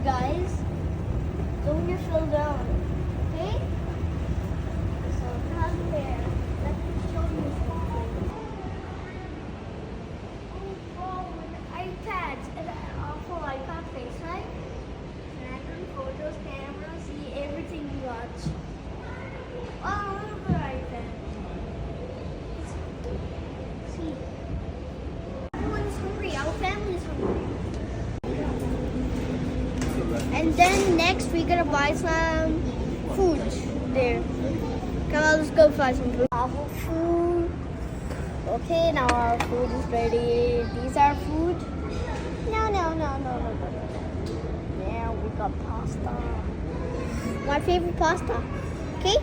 guys. Don't get fell down. Okay? So come here. Let me show you something. Oh, with iPads and also iPad FaceTime. Random photos, camera, see everything you watch. All over iPad. See. Everyone's hungry. Our family's hungry. And then next we're gonna buy some food there. Come on, let's go find some food. Our food. Okay, now our food is ready. These are food. No. Now we got pasta. My favorite pasta. Okay.